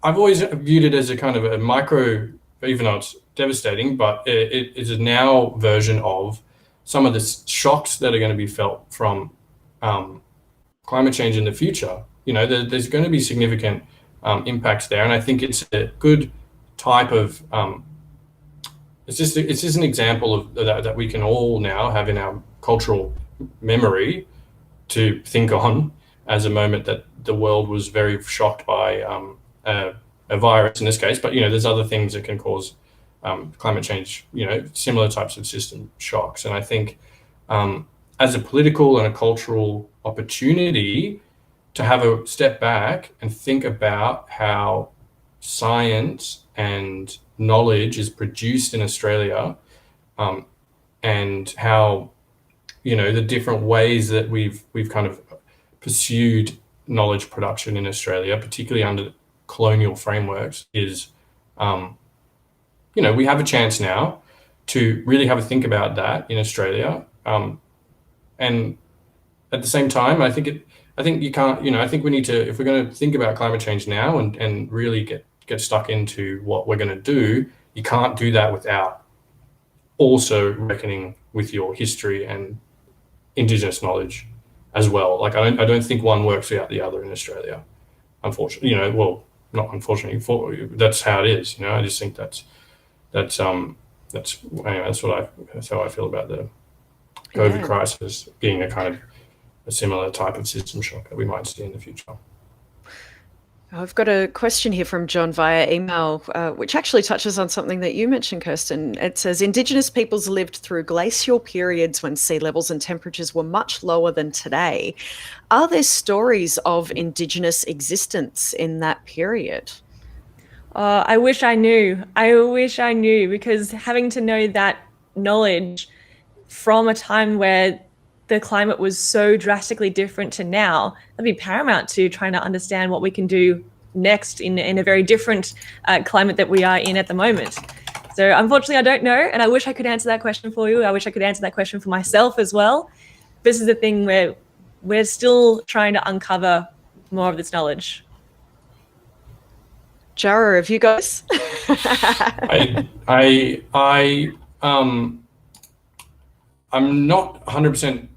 I've always viewed it as a kind of a micro, even though it's devastating, but it is a now version of some of the shocks that are going to be felt from climate change in the future. There's going to be significant impacts there, and I think it's a good type of it's just an example of that we can all now have in our cultural memory to think on as a moment that the world was very shocked by a virus in this case, but there's other things that can cause climate change, similar types of system shocks. And I think as a political and a cultural opportunity to have a step back and think about how science and knowledge is produced in Australia, and how the different ways that we've kind of pursued knowledge production in Australia, particularly under colonial frameworks, is we have a chance now to really have a think about that in Australia, and at the same time, I think you can't, I think we need to, if we're going to think about climate change now and really get stuck into what we're going to do, you can't do that without also reckoning with your history and Indigenous knowledge as well. Like I don't think one works without the other in Australia, unfortunately. Well, not unfortunately, that's how it is. I just think that's how I feel about the COVID crisis being a kind of a similar type of system shock that we might see in the future. I've got a question here from John via email, which actually touches on something that you mentioned, Kirsten. It says, Indigenous peoples lived through glacial periods when sea levels and temperatures were much lower than today. Are there stories of Indigenous existence in that period? I wish I knew. Because having to know that knowledge from a time where the climate was so drastically different to now, that'd be paramount to trying to understand what we can do next in a very different climate that we are in at the moment. So unfortunately, I don't know, and I wish I could answer that question for you. I wish I could answer that question for myself as well. This is the thing where we're still trying to uncover more of this knowledge. Jara, have you guys? I'm not 100%.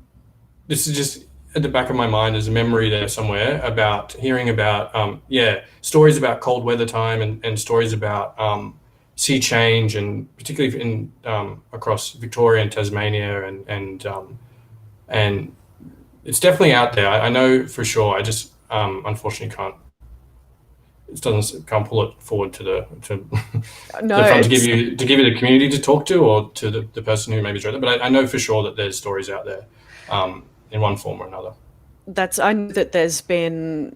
This is just at the back of my mind. There's a memory there somewhere about hearing about, stories about cold weather time and stories about sea change, and particularly in across Victoria and Tasmania, and it's definitely out there. I know for sure. I just unfortunately can't pull it forward to the front to give you the community to talk to, or to the person who maybe read it. But I know for sure that there's stories out there in one form or another. I know that there's been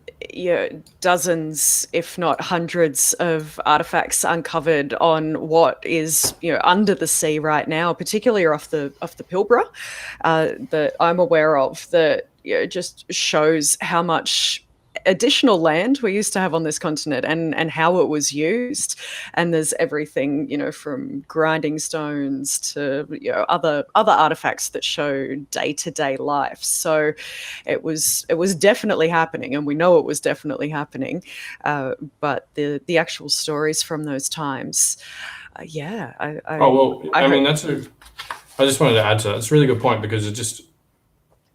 dozens, if not hundreds, of artifacts uncovered on what is under the sea right now, particularly off the Pilbara, that I'm aware of, that just shows how much additional land we used to have on this continent, and how it was used. And there's everything, from grinding stones to other artifacts that show day-to-day life. So it was definitely happening, and we know it was definitely happening. But the actual stories from those times, I just wanted to add to that. It's a really good point, because it's just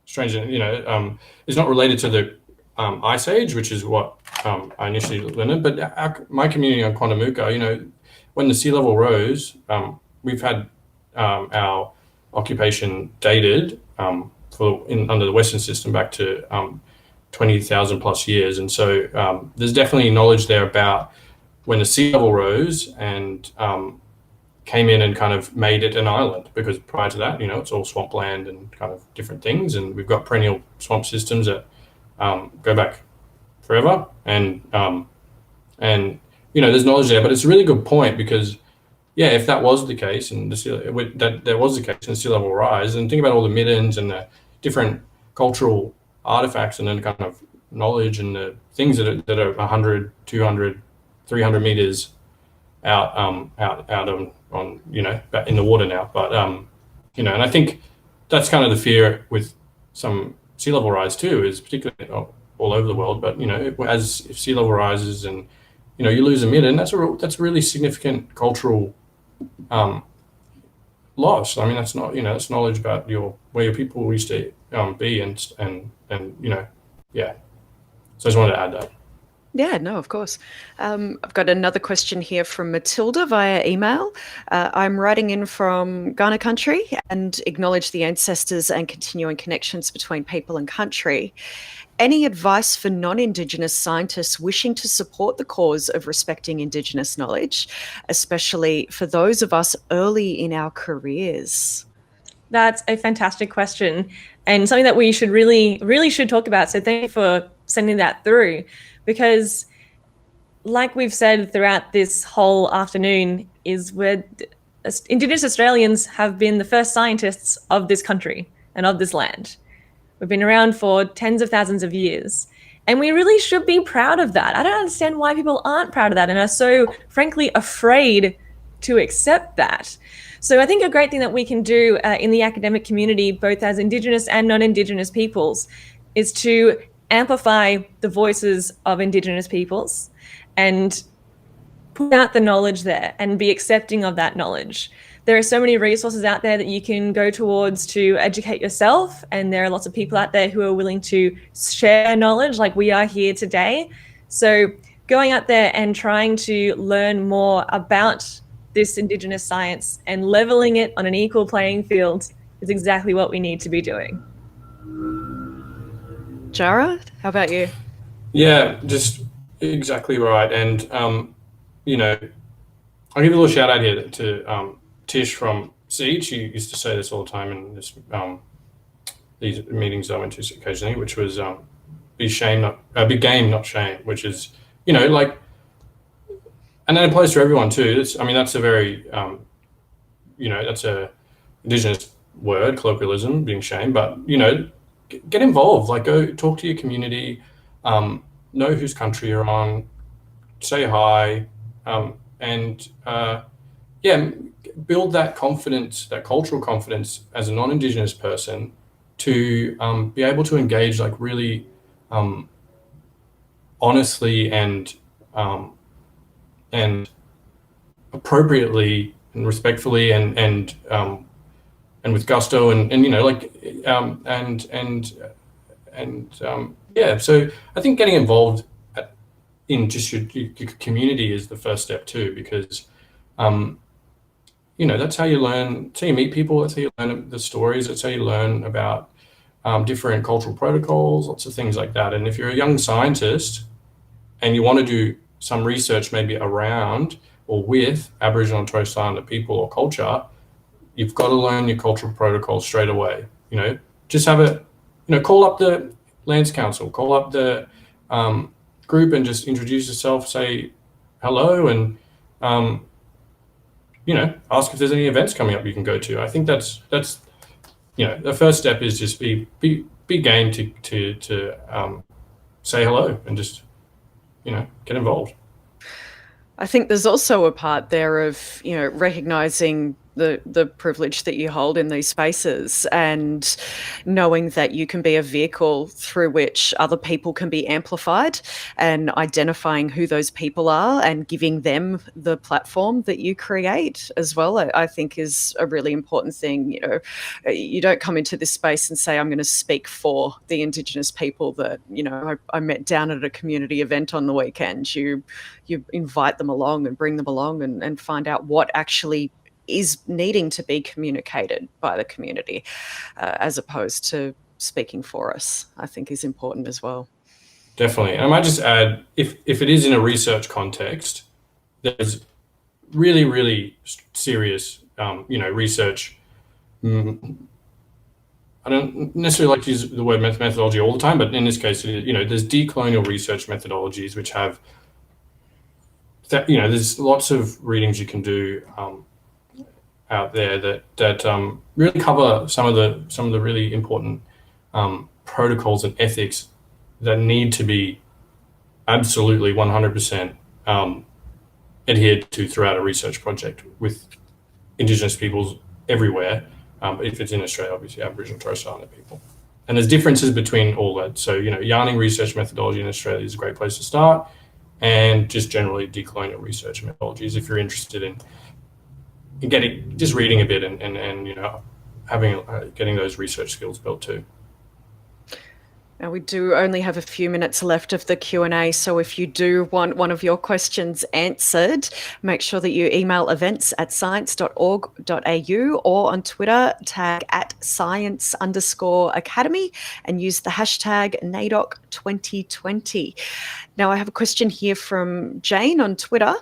strange, it's not related to the Ice Age, which is what I initially learned. But my community on Quandamuka, when the sea level rose, we've had our occupation dated under the Western system back to 20,000 plus years. And so there's definitely knowledge there about when the sea level rose and came in and kind of made it an island, because prior to that, it's all swampland and kind of different things. And we've got perennial swamp systems that go back forever. And there's knowledge there. But it's a really good point, because, if that was the case, and that was the case in the sea level rise, and think about all the middens and the different cultural artifacts and then kind of knowledge and the things that are 100, 200, 300 meters out on in the water now. But and I think that's kind of the fear with some sea level rise too, is particularly all over the world. But if sea level rises and you lose a midden, that's a really significant cultural loss. I mean, that's not that's knowledge about where your people used to be and So I just wanted to add that. Yeah, no, of course. I've got another question here from Matilda via email. I'm writing in from Ghana country and acknowledge the ancestors and continuing connections between people and country. Any advice for non-Indigenous scientists wishing to support the cause of respecting Indigenous knowledge, especially for those of us early in our careers? That's a fantastic question, and something that we should really should talk about. So thank you for sending that through, because like we've said throughout this whole afternoon, is where Indigenous Australians have been the first scientists of this country and of this land. We've been around for tens of thousands of years, and we really should be proud of that. I don't understand why people aren't proud of that and are so, frankly, afraid to accept that. So I think a great thing that we can do in the academic community, both as Indigenous and non-Indigenous peoples, is to amplify the voices of Indigenous peoples and put out the knowledge there and be accepting of that knowledge. There are so many resources out there that you can go towards to educate yourself, and there are lots of people out there who are willing to share knowledge like we are here today. So going out there and trying to learn more about this Indigenous science and leveling it on an equal playing field is exactly what we need to be doing. Jara, how about you? Yeah, just exactly right. And, I'll give a little shout out here to Tish from Siege. She used to say this all the time in these meetings I went to occasionally, which was be game, not shame, which is, and that applies to everyone too. That's a very, that's a Indigenous word, colloquialism, being shame, but, get involved, go talk to your community, know whose country you're on, say hi, and build that confidence, that cultural confidence as a non-Indigenous person to be able to engage really honestly and appropriately and respectfully and with gusto so I think getting involved in just your community is the first step too, because that's how you learn, that's how you meet people, that's how you learn the stories, that's how you learn about different cultural protocols, lots of things like that. And if you're a young scientist and you want to do some research maybe around or with Aboriginal and Torres Strait Islander people or culture, you've got to learn your cultural protocols straight away. Just have call up the Lands Council, call up the group and just introduce yourself, say hello, and ask if there's any events coming up you can go to. I think that's the first step is just be game to say hello and just, get involved. I think there's also a part there of, recognizing the privilege that you hold in these spaces and knowing that you can be a vehicle through which other people can be amplified, and identifying who those people are and giving them the platform that you create as well, I think is a really important thing. You don't come into this space and say, I'm going to speak for the Indigenous people that, I met down at a community event on the weekend. You invite them along and bring them along and find out what actually is needing to be communicated by the community, as opposed to speaking for us, I think is important as well. Definitely. And I might just add, if it is in a research context, there's really, really serious, research. I don't necessarily like to use the word methodology all the time, but in this case, there's decolonial research methodologies which have that, there's lots of readings you can do out there that really cover some of the really important protocols and ethics that need to be absolutely 100% adhered to throughout a research project with Indigenous peoples everywhere. If it's in Australia, obviously Aboriginal, Torres Islander people. And there's differences between all that. So, yarning research methodology in Australia is a great place to start, and just generally decolonial research methodologies if you're interested in just reading a bit and getting those research skills built too. Now, we do only have a few minutes left of the Q&A, so if you do want one of your questions answered, make sure that you email events@science.org.au or on Twitter, tag @science_academy and use the hashtag NAIDOC2020. Now, I have a question here from Jane on Twitter,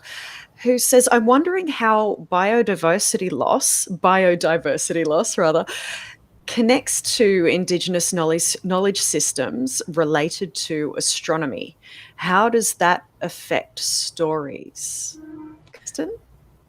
who says, I'm wondering how biodiversity loss connects to Indigenous knowledge systems related to astronomy. How does that affect stories? Kristen?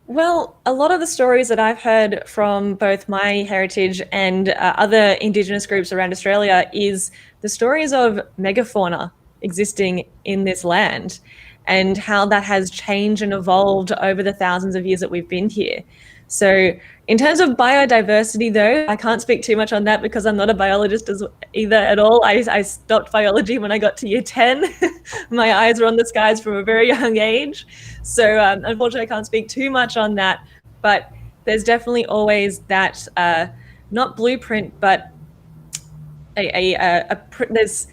Well, a lot of the stories that I've heard from both my heritage and other Indigenous groups around Australia is the stories of megafauna existing in this land and how that has changed and evolved over the thousands of years that we've been here. So in terms of biodiversity, though, I can't speak too much on that because I'm not a biologist either at all. I stopped biology when I got to year 10. My eyes were on the skies from a very young age. So unfortunately, I can't speak too much on that. But there's definitely always that, not blueprint, but there's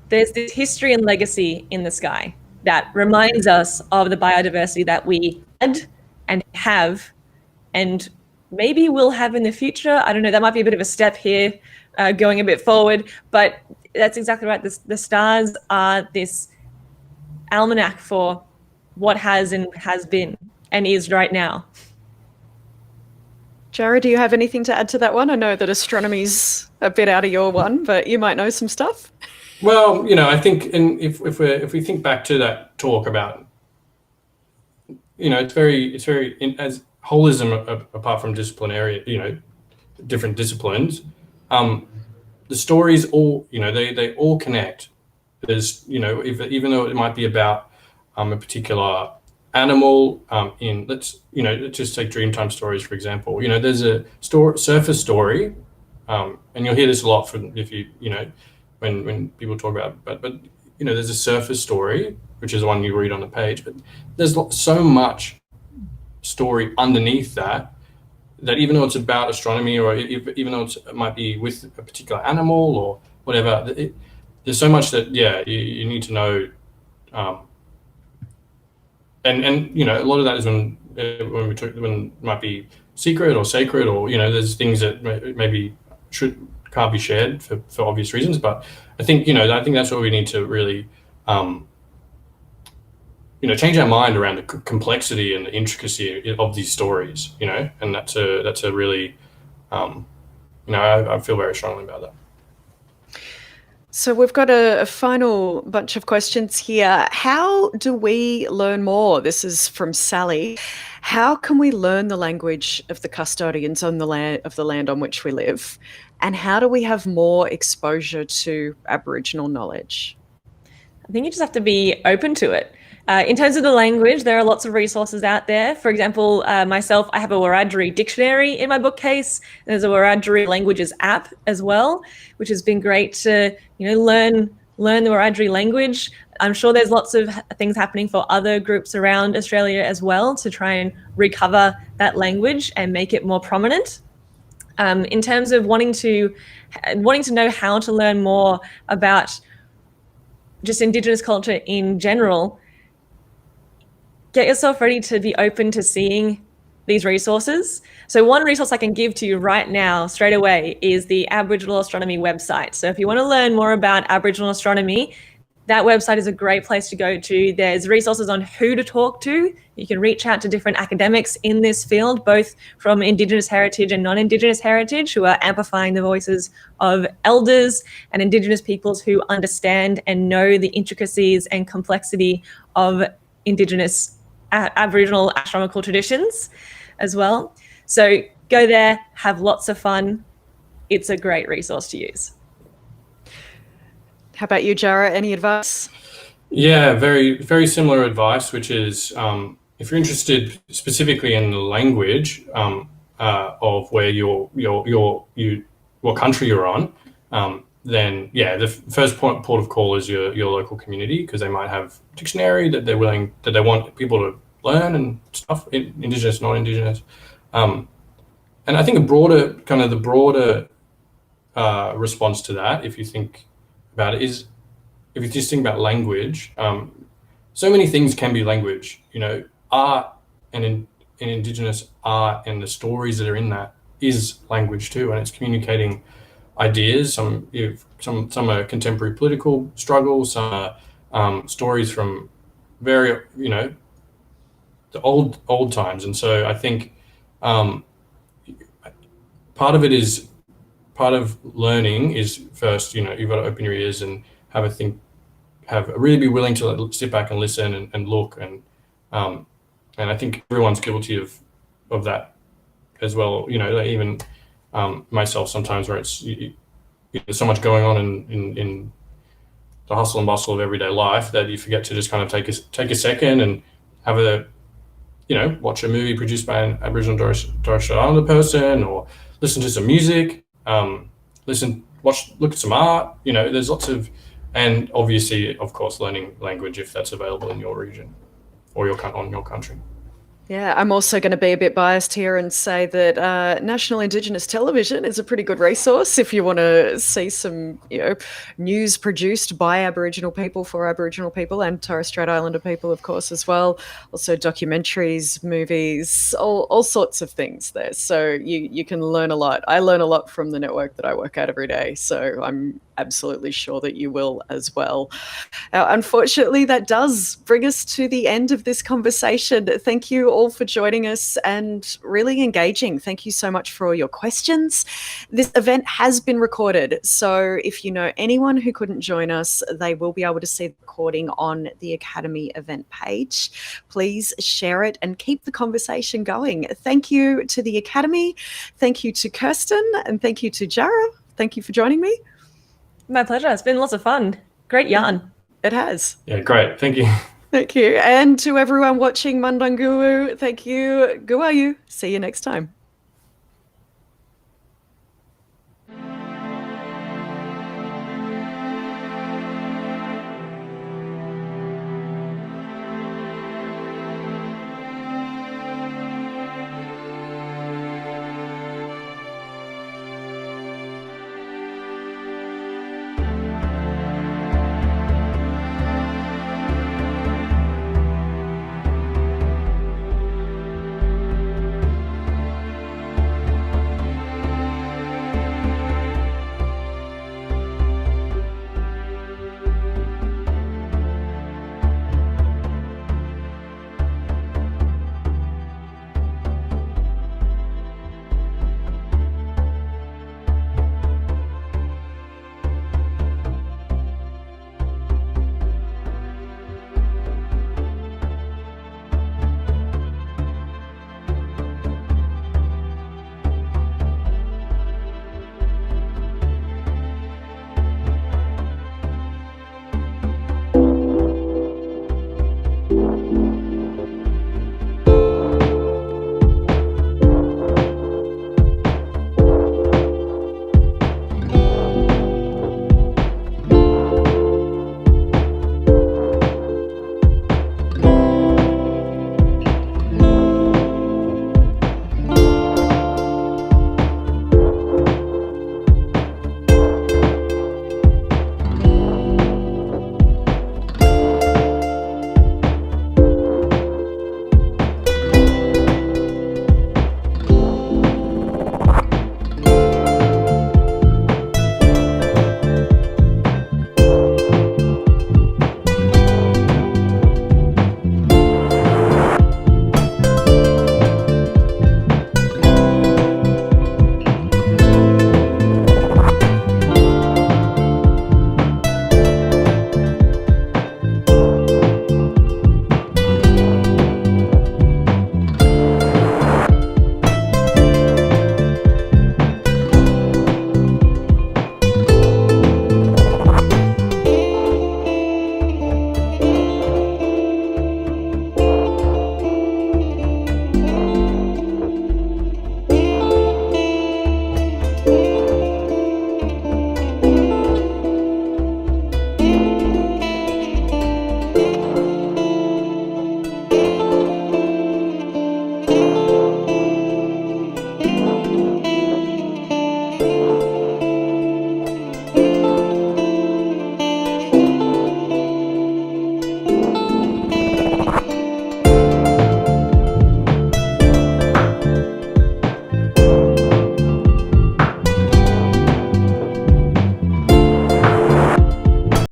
this history and legacy in the sky that reminds us of the biodiversity that we had and have and maybe we'll have in the future. I don't know, that might be a bit of a step here going a bit forward, but that's exactly right. The stars are this almanac for what has and has been and is right now. Jared, do you have anything to add to that one? I know that astronomy's a bit out of your one, but you might know some stuff. Well, I think, and if we think back to that talk about, it's very as holism apart from disciplinary, different disciplines. The stories all, they all connect. There's, even though it might be about a particular animal, let's just take Dreamtime stories for example. There's a surface story, and you'll hear this a lot from when people talk about it, but there's a surface story, which is the one you read on the page, but there's so much story underneath that even though it's about astronomy or even though it might be with a particular animal or whatever, there's so much that you need to know, and a lot of that is when it might be secret or sacred, or there's things that maybe can't be shared for obvious reasons. But I think that's what we need to really change our mind around the complexity and the intricacy of these stories, and that's a really I feel very strongly about that. So we've got a final bunch of questions here. How do we learn more? This is from Sally. How can we learn the language of the custodians on the land on which we live? And how do we have more exposure to Aboriginal knowledge? I think you just have to be open to it. In terms of the language, there are lots of resources out there. For example, myself, I have a Wiradjuri dictionary in my bookcase. There's a Wiradjuri languages app as well, which has been great to, learn the Wiradjuri language. I'm sure there's lots of things happening for other groups around Australia as well to try and recover that language and make it more prominent. In terms of wanting to know how to learn more about just Indigenous culture in general, get yourself ready to be open to seeing these resources. So one resource I can give to you right now, straight away, is the Aboriginal Astronomy website. So if you want to learn more about Aboriginal astronomy, that website is a great place to go to. There's resources on who to talk to. You can reach out to different academics in this field, both from Indigenous heritage and non-Indigenous heritage, who are amplifying the voices of elders and Indigenous peoples who understand and know the intricacies and complexity of Indigenous Aboriginal astronomical traditions as well. So go there, have lots of fun. It's a great resource to use. How about you, Jara? Any advice? Yeah, very, very similar advice, which is if you're interested specifically in the language of where what country you're on, then yeah, the first port of call is your local community, because they might have a dictionary that they want people to learn and stuff, Indigenous, non-Indigenous. And I think the broader response to that, if you think about it, is if you just think about language, so many things can be language. Art and Indigenous art and the stories that are in that is language too, and it's communicating ideas. Some are contemporary political struggles, some are stories from very the old times. And so I think part of learning is first, you've got to open your ears and have a think, really be willing to sit back and listen and look, and I think everyone's guilty of that as well. Even myself sometimes, where it's there's so much going on in the hustle and bustle of everyday life that you forget to just kind of take a second and have watch a movie produced by an Aboriginal Torres Strait Islander person, or listen to some music, look at some art. There's lots of, and obviously, of course, learning language if that's available in your region or on your country. Yeah, I'm also going to be a bit biased here and say that National Indigenous Television is a pretty good resource if you want to see some, news produced by Aboriginal people for Aboriginal people and Torres Strait Islander people, of course, as well. Also documentaries, movies, all sorts of things there. So you can learn a lot. I learn a lot from the network that I work at every day. So I'm absolutely sure that you will as well. Now, unfortunately, that does bring us to the end of this conversation. Thank you all for joining us and really engaging. Thank you so much for all your questions. This event has been recorded, so if you know anyone who couldn't join us, they will be able to see the recording on the Academy event page. Please share it and keep the conversation going. Thank you to the Academy. Thank you to Kirsten, and thank you to Jara. Thank you for joining me. My pleasure. It's been lots of fun. Great yarn. It has. Yeah, great. Thank you. Thank you. And to everyone watching Mundunguwu, thank you. Guayu. See you next time.